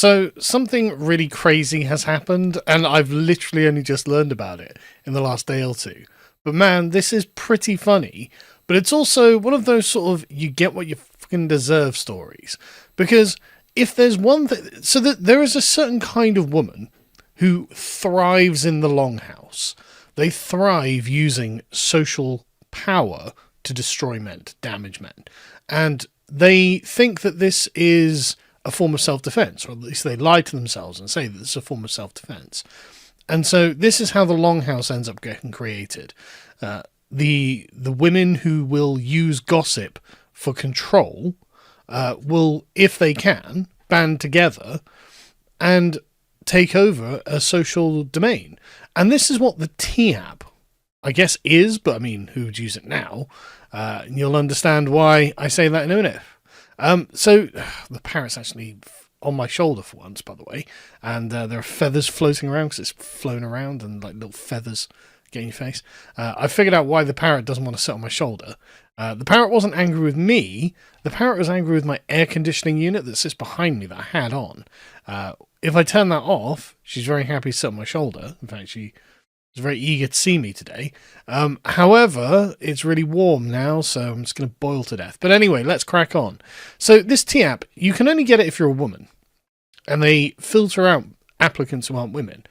So something really crazy has happened, and I've literally only just learned about it in the last day or two. But man, this is pretty funny. But it's also one of those sort of you get what you fucking deserve stories. Because if there's one thing, so that there is a certain kind of woman who thrives in the longhouse. They thrive using social power to destroy men, to damage men. And they think that this is a form of self-defense, or at least they lie to themselves and say that it's a form of self-defense. And so this is how the longhouse ends up getting created. The women who will use gossip for control will, if they can, band together and take over a social domain. And this is what the T-app, I guess, is, but I mean, who would use it now? And you'll understand why I say that in a minute. So the parrot's actually on my shoulder for once, by the way, and there are feathers floating around because it's flown around and like little feathers get in your face. I figured out why the parrot doesn't want to sit on my shoulder. The parrot wasn't angry with me. The parrot was angry with my air conditioning unit that sits behind me that I had on. If I turn that off, she's very happy to sit on my shoulder. In fact, she was very eager to see me today. However, it's really warm now, so I'm just going to boil to death. But anyway, let's crack on. So this T-app, you can only get it if you're a woman. And they filter out applicants who aren't women.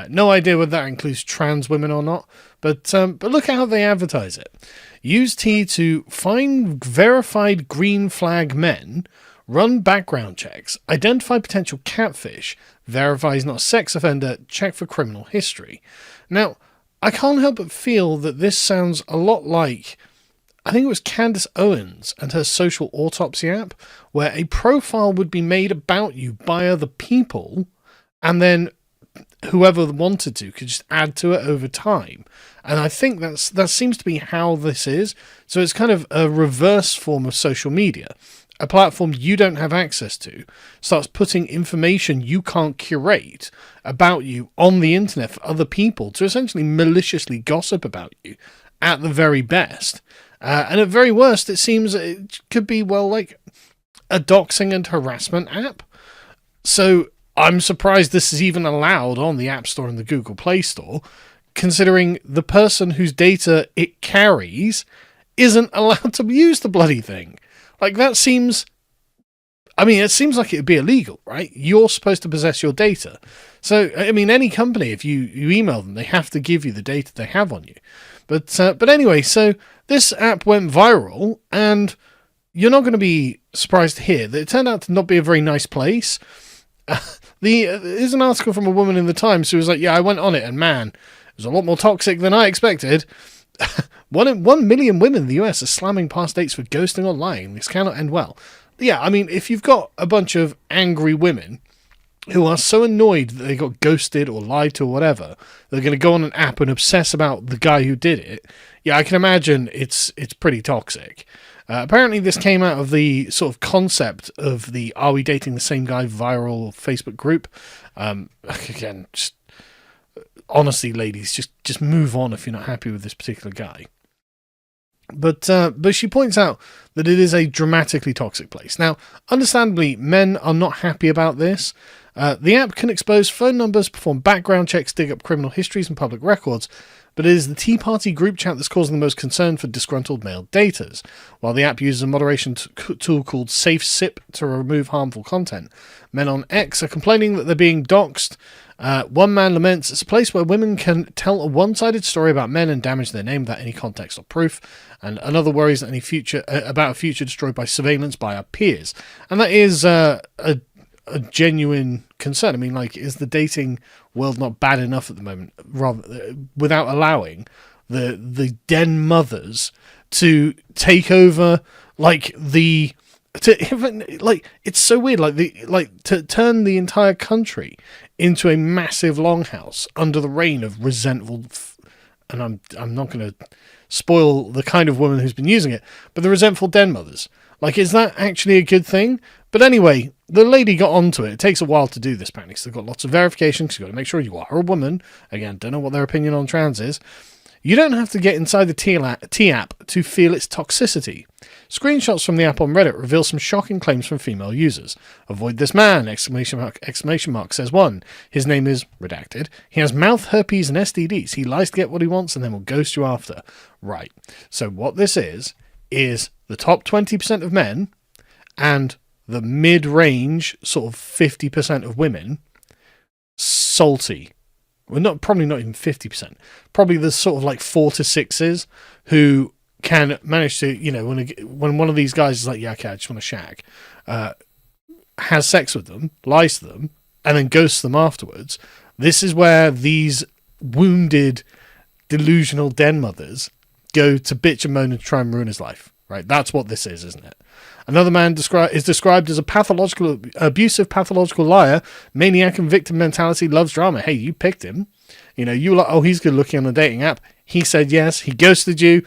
No idea whether that includes trans women or not. But look at how they advertise it. Use T to find verified green flag men, run background checks, identify potential catfish, verify he's not a sex offender, check for criminal history. Now, I can't help but feel that this sounds a lot like, I think it was Candace Owens and her social autopsy app, where a profile would be made about you by other people, and then whoever wanted to could just add to it over time. And I think that seems to be how this is. So it's kind of a reverse form of social media. A platform you don't have access to starts putting information you can't curate about you on the internet for other people to essentially maliciously gossip about you at the very best. And at very worst, it seems it could be, well, like a doxing and harassment app. So I'm surprised this is even allowed on the App Store and the Google Play Store, considering the person whose data it carries isn't allowed to use the bloody thing. Like, that seems... I mean, it seems like it would be illegal, right? You're supposed to possess your data. So, I mean, any company, if you email them, they have to give you the data they have on you. But anyway, so this app went viral, and you're not going to be surprised to hear that it turned out to not be a very nice place. There's an article from a woman in the Times who was like, yeah, I went on it, and man, it was a lot more toxic than I expected. 1 million women in the US are slamming past dates for ghosting or lying. This cannot end well. Yeah, I mean, if you've got a bunch of angry women who are so annoyed that they got ghosted or lied to or whatever, they're going to go on an app and obsess about the guy who did it. Yeah, I can imagine it's pretty toxic. Apparently this came out of the sort of concept of the Are We Dating the Same Guy viral Facebook group. Again, just honestly, ladies, just move on if you're not happy with this particular guy. But she points out that it is a dramatically toxic place. Now, understandably, men are not happy about this. The app can expose phone numbers, perform background checks, dig up criminal histories and public records, but it is the Tea Party group chat that's causing the most concern for disgruntled male daters. While the app uses a moderation tool called SafeSip to remove harmful content, men on X are complaining that they're being doxxed. One man laments it's a place where women can tell a one-sided story about men and damage their name without any context or proof, and another worries that about a future destroyed by surveillance by our peers. And that is a genuine concern. I mean, like, is the dating world not bad enough at the moment, rather without allowing the den mothers to take over, like, it's so weird, to turn the entire country into a massive longhouse under the reign of resentful, and I'm not going to spoil the kind of woman who's been using it, but the resentful den mothers. Like, is that actually a good thing? But anyway, the lady got onto it. It takes a while to do this, apparently. So they've got lots of verification. She's got to make sure you are a woman. Again, don't know what their opinion on trans is. You don't have to get inside the T app to feel its toxicity. Screenshots from the app on Reddit reveal some shocking claims from female users. "Avoid this man!" Exclamation mark, says one. "His name is redacted. He has mouth herpes and STDs. He lies to get what he wants and then will ghost you after." Right. So what this is the top 20% of men and the mid-range sort of 50% of women salty. Well, probably not even 50%. Probably the sort of like 4 to 6s who can manage to, when one of these guys is like, "Yeah, okay, I just want to shag," has sex with them, lies to them, and then ghosts them afterwards. This is where these wounded, delusional den mothers go to bitch and moan and try and ruin his life. Right? That's what this is, isn't it? Another man is described as a abusive pathological liar, maniac and victim mentality, loves drama. Hey, you picked him. You were like, "Oh, he's good looking on a dating app." He said yes. He ghosted you,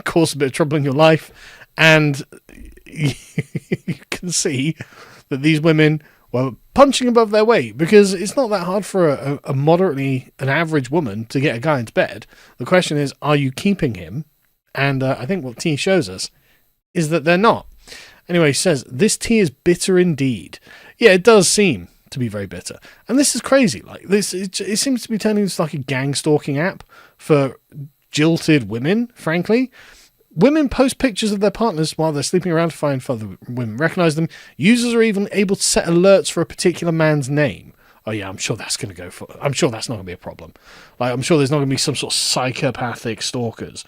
caused a bit of trouble in your life. And you can see that these women were punching above their weight, because it's not that hard for an average woman to get a guy into bed. The question is, are you keeping him? And I think what T shows us is that they're not. Anyway, he says, "This tea is bitter indeed." Yeah, it does seem to be very bitter. And this is crazy. Like this, it seems to be turning into like a gang stalking app for jilted women, frankly. Women post pictures of their partners while they're sleeping around to find other women recognize them. Users are even able to set alerts for a particular man's name. Oh yeah, I'm sure that's not going to be a problem. Like, I'm sure there's not going to be some sort of psychopathic stalkers.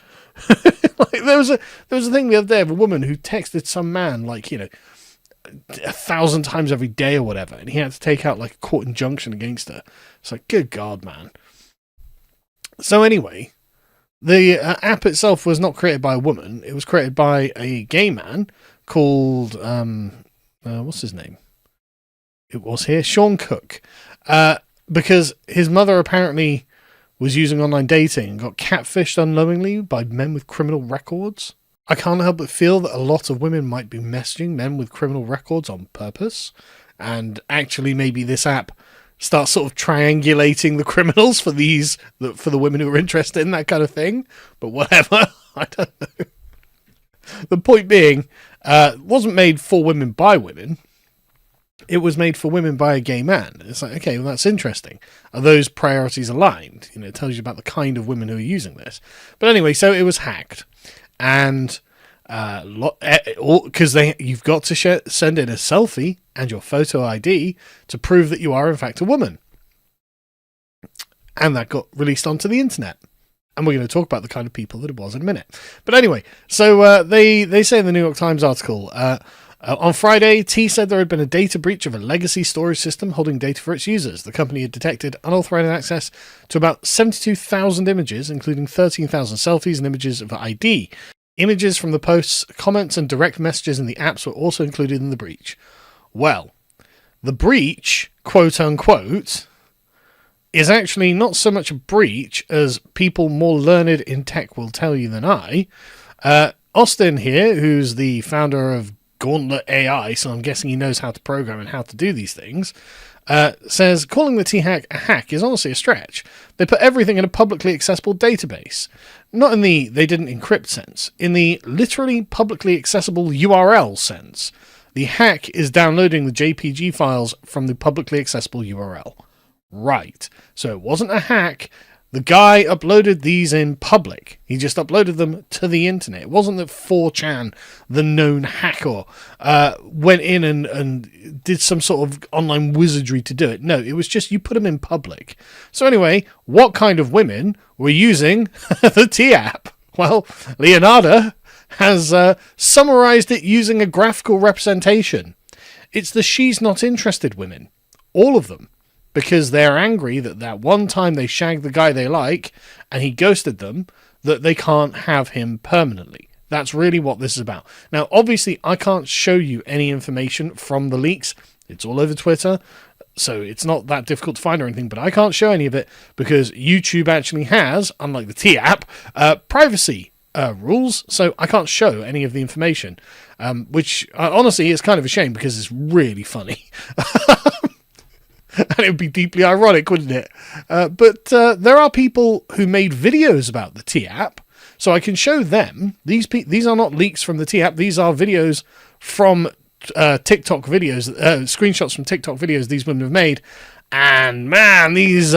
Like, there was a thing the other day of a woman who texted some man 1,000 times every day or whatever, and he had to take out like a court injunction against her. It's like, good God, man. So anyway, the app itself was not created by a woman. It was created by a gay man called what's his name? It was here, Sean Cook, because his mother apparently was using online dating and got catfished unknowingly by men with criminal records. I can't help but feel that a lot of women might be messaging men with criminal records on purpose, and actually maybe this app starts sort of triangulating the criminals for the women who are interested in that kind of thing. But whatever, I don't know. The point being, it wasn't made for women by women. It was made for women by a gay man. It's like, okay, well, that's interesting. Are those priorities aligned? It tells you about the kind of women who are using this. But anyway, so it was hacked. And because you've got to send in a selfie and your photo ID to prove that you are, in fact, a woman. And that got released onto the internet. And we're going to talk about the kind of people that it was in a minute. But anyway, so they say in the New York Times article, on Friday, T said there had been a data breach of a legacy storage system holding data for its users. The company had detected unauthorized access to about 72,000 images, including 13,000 selfies and images of ID. Images from the posts, comments, and direct messages in the apps were also included in the breach. Well, the breach, quote unquote, is actually not so much a breach as people more learned in tech will tell you than I. Austin here, who's the founder of Gauntlet AI, so I'm guessing he knows how to program and how to do these things, says calling the T-hack a hack is honestly a stretch. They put everything in a publicly accessible database. Not in the they didn't encrypt sense, in the literally publicly accessible URL sense. The hack is downloading the JPG files from the publicly accessible URL. Right. So it wasn't a hack. The guy uploaded these in public. He just uploaded them to the internet. It wasn't that 4chan, the known hacker, went in and did some sort of online wizardry to do it. No, it was just you put them in public. So anyway, what kind of women were using the T-app? Well, Leonardo has summarized it using a graphical representation. It's the she's not interested women. All of them. Because they're angry that one time they shagged the guy they like and he ghosted them, that they can't have him permanently. That's really what this is about. Now, obviously, I can't show you any information from the leaks. It's all over Twitter, so it's not that difficult to find or anything, but I can't show any of it because YouTube actually has, unlike the T-app, privacy rules, so I can't show any of the information, which honestly is kind of a shame because it's really funny. And it would be deeply ironic, wouldn't it? But there are people who made videos about the T-app So I can show them, these are not leaks from the T-app, these are videos from TikTok videos, screenshots from TikTok videos these women have made. And man, these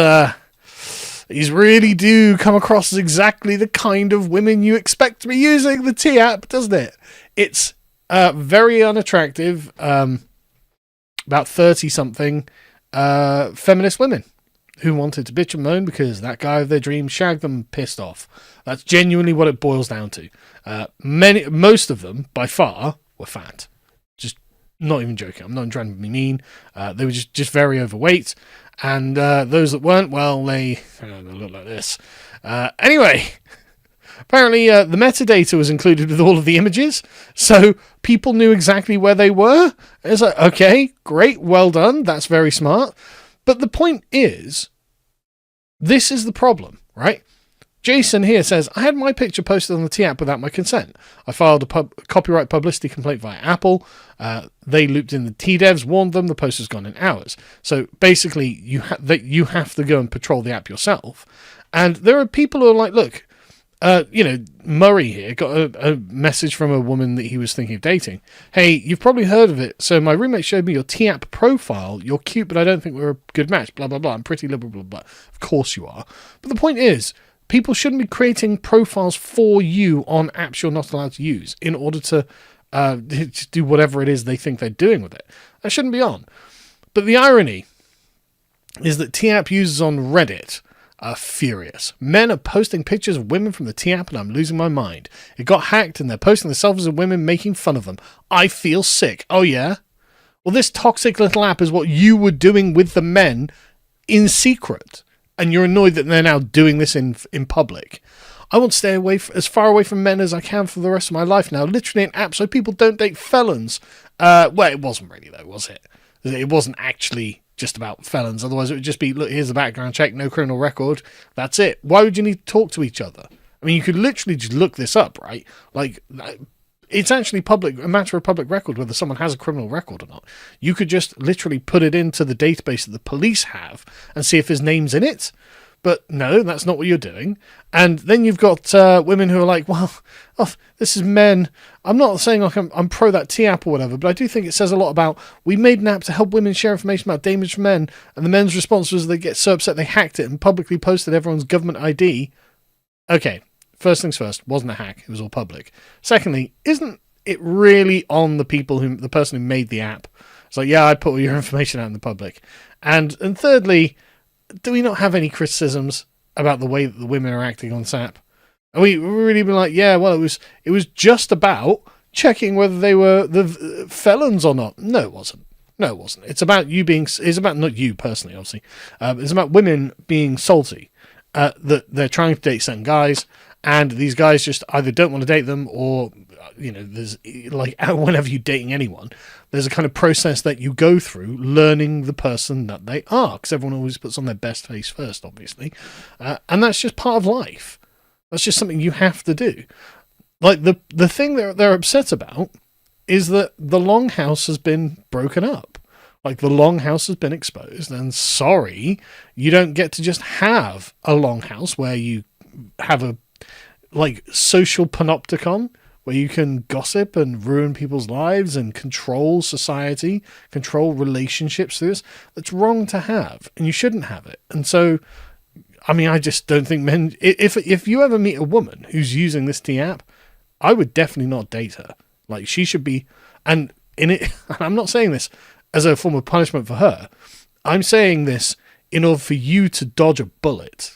really do come across as exactly the kind of women you expect to be using the T-app, doesn't it? It's very unattractive, about 30-something feminist women who wanted to bitch and moan because that guy of their dreams shagged them, pissed off. That's genuinely what it boils down to. Most of them, by far, were fat. Just not even joking. I'm not trying to be mean. They were just very overweight. And those that weren't, well, they look like this. Anyway, apparently the metadata was included with all of the images, so people knew exactly where they were. It's like, okay, great, well done, that's very smart. But the point is, this is the problem, right? Jason here says, I had my picture posted on the T-app without my consent. I filed a copyright publicity complaint via Apple. They looped in the T-devs, warned them, the post has gone in hours. So basically, you have to go and patrol the app yourself. And there are people who are like, look, Murray here got a message from a woman that he was thinking of dating. Hey, you've probably heard of it. So my roommate showed me your T-app profile. You're cute, but I don't think we're a good match. Blah, blah, blah. I'm pretty liberal, blah, blah. Of course you are. But the point is, people shouldn't be creating profiles for you on apps you're not allowed to use in order to do whatever it is they think they're doing with it. That shouldn't be on. But the irony is that T-app users on Reddit are furious. Men are posting pictures of women from the T-app and I'm losing my mind. It got hacked and they're posting themselves as women making fun of them. I feel sick. Oh yeah? Well, this toxic little app is what you were doing with the men in secret. And you're annoyed that they're now doing this in public. I want to stay as far away from men as I can for the rest of my life now. Literally an app so people don't date felons. Well, it wasn't really though, was it? It wasn't actually just about felons. Otherwise it would just be, look, here's the background check, no criminal record. That's it. Why would you need to talk to each other? I mean, you could literally just look this up, right? Like, it's actually a matter of public record whether someone has a criminal record or not. You could just literally put it into the database that the police have and see if his name's in it. But no, that's not what you're doing. And then you've got women who are like, well, this is men. I'm not saying like I'm pro that T-app or whatever, but I do think it says a lot about, we made an app to help women share information about damaged men, and the men's response was they get so upset they hacked it and publicly posted everyone's government ID. Okay, first things first, wasn't a hack, it was all public. Secondly, isn't it really on the person who made the app? It's like, yeah, I put all your information out in the public. And thirdly, do we not have any criticisms about the way that the women are acting on SAP? And we really been like, yeah, well, it was just about checking whether they were the felons or not. No, it wasn't. It's about it's about not you personally, obviously. It's about women being salty, that they're trying to date certain guys, and these guys just either don't want to date them or, there's like, whenever you're dating anyone, there's a kind of process that you go through learning the person that they are, because everyone always puts on their best face first, obviously. And that's just part of life. That's just something you have to do. Like, the thing they're upset about is that the Longhouse has been broken up. Like, the Longhouse has been exposed, and sorry, you don't get to just have a Longhouse where you have a, like, social panopticon where you can gossip and ruin people's lives and control society, control relationships through this. That's wrong to have, and you shouldn't have it. And so, I mean, I just don't think men... If you ever meet a woman who's using this T-app, I would definitely not date her. Like, she should be... And I'm not saying this as a form of punishment for her. I'm saying this in order for you to dodge a bullet.